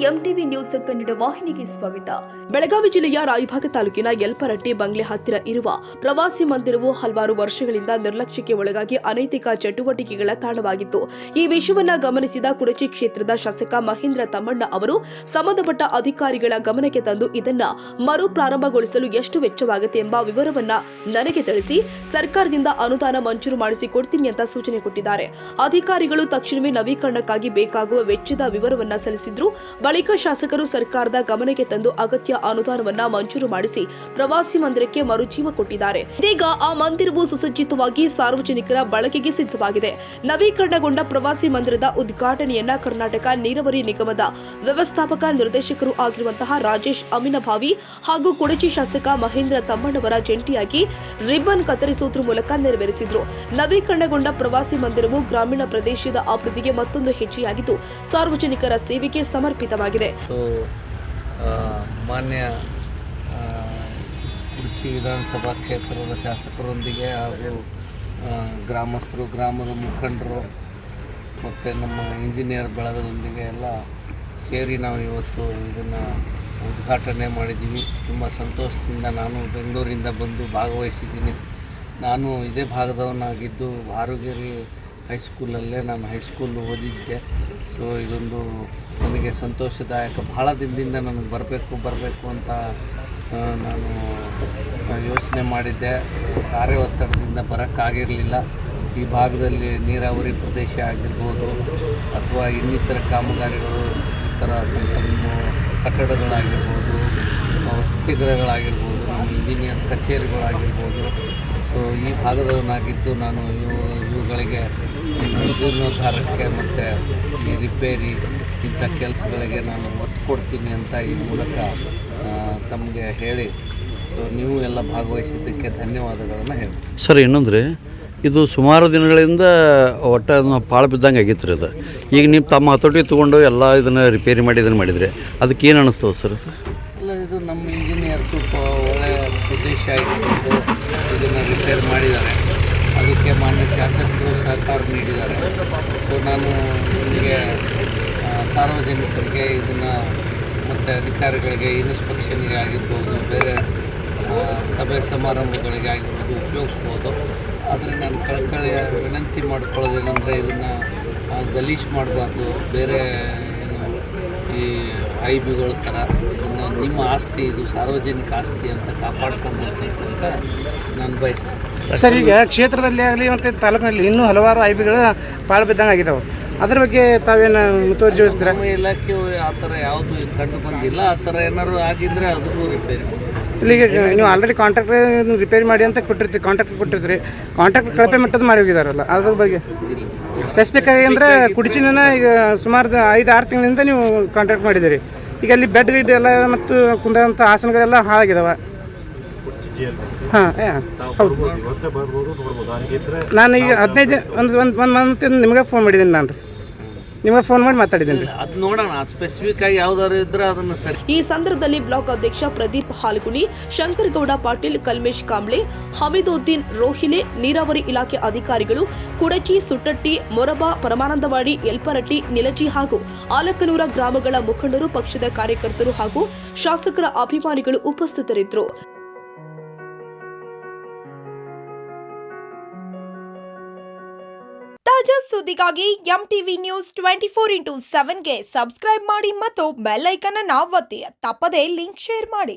MTV news Kannada ವಾಹಿನಿಗೆ ಸ್ವಾಗತ. ಬೆಳಗಾವಿ ಜಿಲ್ಲೆಯ ರಾಯಭಾಗ ತಾಲೂಕಿನ ಯಲ್ಪರಟ್ಟಿ ಬಂಗ್ಲೆ ಹತ್ತಿರ ಇರುವ ಪ್ರವಾಸಿ ಮಂದಿರವು ಹಲವಾರು ವರ್ಷಗಳಿಂದ ನಿರ್ಲಕ್ಷ್ಯಕ್ಕೆ ಒಳಗಾಗಿ ಅನೈತಿಕ ಚಟುವಟಿಕೆಗಳ ತಾಣವಾಗಿತ್ತು. ಈ ವಿಷಯವನ್ನ ಗಮನಿಸಿದ ಕುಡಚಿ ಕ್ಷೇತ್ರದ ಶಾಸಕ ಮಹೇಂದ್ರ ತಮ್ಮಣ್ಣ ಅವರು ಸಂಬಂಧಪಟ್ಟ ಅಧಿಕಾರಿಗಳ ಗಮನಕ್ಕೆ ತಂದು ಇದನ್ನ ಮರು ಪ್ರಾರಂಭಗೊಳಿಸಲು ಎಷ್ಟು ವೆಚ್ಚವಾಗುತ್ತೆ ಎಂಬ ವಿವರವನ್ನ ನನಗೆ ತಿಳಿಸಿ ಸರ್ಕಾರದಿಂದ ಅನುದಾನ ಮಂಜೂರು ಮಾಡಿಸಿಕೊಡ್ತೀನಿ ಅಂತ ಸೂಚನೆ ಕೊಟ್ಟಿದ್ದಾರೆ. ಅಧಿಕಾರಿಗಳು ತಕ್ಷಣವೇ ನವೀಕರಣಕ್ಕಾಗಿ ಬೇಕಾಗುವ ವೆಚ್ಚದ ವಿವರವನ್ನ ಸಲ್ಲಿಸಿದ್ರು. ಬಳಿಕ ಶಾಸಕರು ಸರ್ಕಾರದ ಗಮನಕ್ಕೆ ತಂದು ಅಗತ್ಯ ಅನುದಾನವನ್ನ ಮಂಜೂರು ಮಾಡಿಸಿ ಪ್ರವಾಸಿ ಮಂದಿರಕ್ಕೆ ಮರುಜೀವ ಕೊಟ್ಟಿದ್ದಾರೆ. ಇದೀಗ ಆ ಮಂದಿರವು ಸುಸಜ್ಜಿತವಾಗಿ ಸಾರ್ವಜನಿಕರ ಬಳಕೆಗೆ ಸಿದ್ಧವಾಗಿದೆ. ನವೀಕರಣಗೊಂಡ ಪ್ರವಾಸಿ ಮಂದಿರದ ಉದ್ಘಾಟನೆಯನ್ನ ಕರ್ನಾಟಕ ನೀರಾವರಿ ನಿಗಮದ ವ್ಯವಸ್ಥಾಪಕ ನಿರ್ದೇಶಕರು ಆಗಿರುವಂತಹ ರಾಜೇಶ್ ಅಮಿನಭಾವಿ ಹಾಗೂ ಕುಡಚಿ ಶಾಸಕ ಮಹೇಂದ್ರ ತಮ್ಮಣ್ಣವರ ಜಂಟಿಯಾಗಿ ರಿಬ್ಬನ್ ಕತ್ತರಿಸುವುದರ ಮೂಲಕ ನೆರವೇರಿಸಿದ್ರು. ನವೀಕರಣಗೊಂಡ ಪ್ರವಾಸಿ ಮಂದಿರವು ಗ್ರಾಮೀಣ ಪ್ರದೇಶದ ಅಭಿವೃದ್ಧಿಗೆ ಮತ್ತೊಂದು ಹೆಜ್ಜೆಯಾಗಿದ್ದು ಸಾರ್ವಜನಿಕರ ಸೇವೆಗೆ ಸಮರ್ಪಿತವಾಗಿದೆ. ಮಾನ್ಯ ಕುಡಚಿ ವಿಧಾನಸಭಾ ಕ್ಷೇತ್ರದ ಶಾಸಕರೊಂದಿಗೆ ಹಾಗೂ ಗ್ರಾಮಸ್ಥರು, ಗ್ರಾಮದ ಮುಖಂಡರು ಮತ್ತು ನಮ್ಮ ಇಂಜಿನಿಯರ್ ಬಳಗದೊಂದಿಗೆ ಎಲ್ಲ ಸೇರಿ ನಾವು ಇವತ್ತು ಇದನ್ನು ಉದ್ಘಾಟನೆ ಮಾಡಿದ್ದೀವಿ. ತುಂಬ ಸಂತೋಷದಿಂದ ನಾನು ಬೆಂಗಳೂರಿಂದ ಬಂದು ಭಾಗವಹಿಸಿದ್ದೀನಿ. ನಾನು ಇದೇ ಭಾಗದವನಾಗಿದ್ದು ಆರೋಗ್ಯರಿ ಹೈಸ್ಕೂಲಲ್ಲೇ ನಾನು ಹೈಸ್ಕೂಲ್ ಓದಿದ್ದೆ. ಸೊ ಇದೊಂದು ನನಗೆ ಸಂತೋಷದಾಯಕ. ಭಾಳ ದಿನದಿಂದ ನನಗೆ ಬರಬೇಕು ಅಂತ ನಾನು ಯೋಚನೆ ಮಾಡಿದ್ದೆ. ಕಾರ್ಯ ಒತ್ತಡದಿಂದ ಬರೋಕ್ಕಾಗಿರಲಿಲ್ಲ. ಈ ಭಾಗದಲ್ಲಿ ನೀರಾವರಿ ಪ್ರದೇಶ ಆಗಿರ್ಬೋದು ಅಥವಾ ಇನ್ನಿತರ ಕಾಮಗಾರಿಗಳು, ಈ ಥರ ಸಣ್ಣ ಸಣ್ಣ ಕಟ್ಟಡಗಳಾಗಿರ್ಬೋದು, ವಸತಿಗೃಹಗಳಾಗಿರ್ಬೋದು, ನಮ್ಮ ಇಂಜಿನಿಯರ್ ಕಚೇರಿಗಳಾಗಿರ್ಬೋದು. ಸೊ ಈ ಭಾಗದವನಾಗಿದ್ದು ನಾನು ಇವುಗಳಿಗೆ ಜೀರ್ಣೋದ್ಧಾರಕ್ಕೆ ಮತ್ತು ಈ ರಿಪೇರಿ ಇಂಥ ಕೆಲಸಗಳಿಗೆ ನಾನು ಒತ್ತು ಕೊಡ್ತೀನಿ ಅಂತ ಈ ಮೂಲಕ ತಮಗೆ ಹೇಳಿ, ಸೊ ನೀವು ಎಲ್ಲ ಭಾಗವಹಿಸಿದ್ದಕ್ಕೆ ಧನ್ಯವಾದಗಳನ್ನು ಹೇಳಿ. ಸರ್, ಇನ್ನೊಂದ್ರೆ ಇದು ಸುಮಾರು ದಿನಗಳಿಂದ ಒಟ್ಟು ಪಾಳು ಬಿದ್ದಂಗೆ ಆಗಿತ್ತು ರೀ. ಅದು ಈಗ ನೀವು ತಮ್ಮ ಹತೋಟಿ ತೊಗೊಂಡು ಎಲ್ಲ ಇದನ್ನು ರಿಪೇರಿ ಮಾಡಿ ಇದನ್ನು ಮಾಡಿದರೆ ಅದಕ್ಕೆ ಏನು ಅನ್ನಿಸ್ತದೆ ಸರ್? ಇಲ್ಲ, ಇದು ನಮ್ಮ ಇಂಜಿನಿಯರ್ ಸ್ವಲ್ಪ ಒಳ್ಳೆಯ ಉದ್ದೇಶ ಆಗಿದ್ದು ಇದನ್ನು ರಿಪೇರ್ ಮಾಡಿದ್ದಾರೆ. ಅದಕ್ಕೆ ಮಾನ್ಯ ಶಾಸಕರು ಸಹಕಾರ ನೀಡಿದ್ದಾರೆ. ಸೊ ನಾನು ನಿಮಗೆ ಸಾರ್ವಜನಿಕರಿಗೆ ಇದನ್ನು ಮತ್ತು ಅಧಿಕಾರಿಗಳಿಗೆ ಇನ್ಸ್ಪೆಕ್ಷನ್ಗೆ ಆಗಿರ್ಬೋದು, ಬೇರೆ ಸಭೆ ಸಮಾರಂಭಗಳಿಗೆ ಆಗಿರ್ಬೋದು ಉಪಯೋಗಿಸ್ಬೋದು. ಆದರೆ ನಾನು ಕಳಕಳಿಯ ವಿನಂತಿ ಮಾಡ್ಕೊಳ್ಳೋದೇನೆಂದರೆ ಇದನ್ನು ಗಲೀಜು ಮಾಡಬಾರ್ದು. ಬೇರೆ ಈ ಐಬಿಗಳ ಥರ ಇದನ್ನು ನಿಮ್ಮ ಆಸ್ತಿ, ಇದು ಸಾರ್ವಜನಿಕ ಆಸ್ತಿ ಅಂತ ಕಾಪಾಡ್ಕೊಂಡು ಹೋಗ್ಬೇಕು ಅಂತ ನಾನು ಬಯಸ್ತೇನೆ. ಸರ್, ಈಗ ಕ್ಷೇತ್ರದಲ್ಲಿ ಆಗಲಿ ಮತ್ತು ತಾಲೂಕಿನಲ್ಲಿ ಇನ್ನೂ ಹಲವಾರು ಐಬಿಗಳು ಪಾಳು ಬಿದ್ದಂಗೆ ಆಗಿದ್ದಾವೆ. ಅದ್ರ ಬಗ್ಗೆ ತಾವೇನು ಮುತುವರ್ಜಿ ವಹಿಸ್ತೀರಾ? ನಮ್ಮ ಇಲಾಖೆ ಆ ಥರ ಯಾವುದು ಕಂಡು ಬಂದಿಲ್ಲ. ಆ ಥರ ಏನಾದ್ರು ಆಗಿದ್ದರೆ ಅದಕ್ಕೂ ರಿಪೇರಿ ಇಲ್ಲಿಗೆ ನೀವು ಆಲ್ರೆಡಿ ಕಾಂಟ್ರಾಕ್ಟರ್ ರಿಪೇರಿ ಮಾಡಿ ಅಂತ ಕೊಟ್ಟಿರ್ತೀರಿ. ಕಾಂಟ್ರಾಕ್ಟರ್ ಕಳಪೆ ಮಟ್ಟದ ಮಾಡಿ ಹೋಗಿದಾರಲ್ಲ, ಅದ್ರ ಬಗ್ಗೆ ಸ್ಪೆಸಿಫಿಕ್ ಆಗಿ ಅಂದರೆ ಕುಡಚಿನ ಈಗ ಸುಮಾರು 5-6 ತಿಂಗಳಿಂದ ನೀವು ಕಾಂಟ್ರಾಕ್ಟ್ ಮಾಡಿದ್ದೀರಿ. ಈಗ ಅಲ್ಲಿ ಬೆಡ್ ಗಿಡ್ ಎಲ್ಲ ಮತ್ತು ಕುಂದಂಥ ಆಸನಗಳೆಲ್ಲ ಹಾಳಾಗಿದ್ದಾವೆ. ಹಾಂ, ಹೌದು. ನಾನು ಈಗ 15 ಒಂದು ಮಂತ್ ನಿಮಗೆ ಫೋನ್ ಮಾಡಿದ್ದೀನಿ. ನಿಮಗೆ ಫೋನ್ ಮಾಡಿ ಮಾತಾಡಿದ್ದೀನಿ. ಅದು ನೋಡೋಣ, ಸ್ಪೆಸಿಫಿಕ್ ಆಗಿ ಯಾವ್ದಾದ್ರು ಇದ್ರೆ ಅದನ್ನು ಸರಿ. ಈ ಸಂದರ್ಭದಲ್ಲಿ ಬ್ಲಾಕ್ ಅಧ್ಯಕ್ಷ ಪ್ರದೀಪ್ ಹಾಲ್ಗುಣಿ, ಶಂಕರಗೌಡ ಪಾಟೀಲ್, ಕಲ್ಮೇಶ್ ಕಾಂಬ್ಳೆ, ಹಮೀದುದ್ದೀನ್ ರೋಹಿಲೆ, ನೀರಾವರಿ ಇಲಾಖೆ ಅಧಿಕಾರಿಗಳು, ಕುಡಚಿ, ಸುಟ್ಟಟ್ಟಿ, ಮೊರಬಾ, ಪರಮಾನಂದವಾಡಿ, ಯಲ್ಪರಟ್ಟಿ, ನಿಲಜಿ ಹಾಗೂ ಆಲಕನೂರ ಗ್ರಾಮಗಳ ಮುಖಂಡರು, ಪಕ್ಷದ ಕಾರ್ಯಕರ್ತರು ಹಾಗೂ ಶಾಸಕರ ಅಭಿಮಾನಿಗಳು ಉಪಸ್ಥಿತರಿದ್ದರು. ತಾಜಾ ಸುದ್ದಿಗಾಗಿ ಎಂಟಿವಿ ನ್ಯೂಸ್ 24x7ಗೆ ಸಬ್ಸ್ಕ್ರೈಬ್ ಮಾಡಿ ಮತ್ತು ಬೆಲ್ ಐಕಾನ್ ಅನ್ನು ಒತ್ತಿ. ತಪ್ಪದೇ ಲಿಂಕ್ ಶೇರ್ ಮಾಡಿ.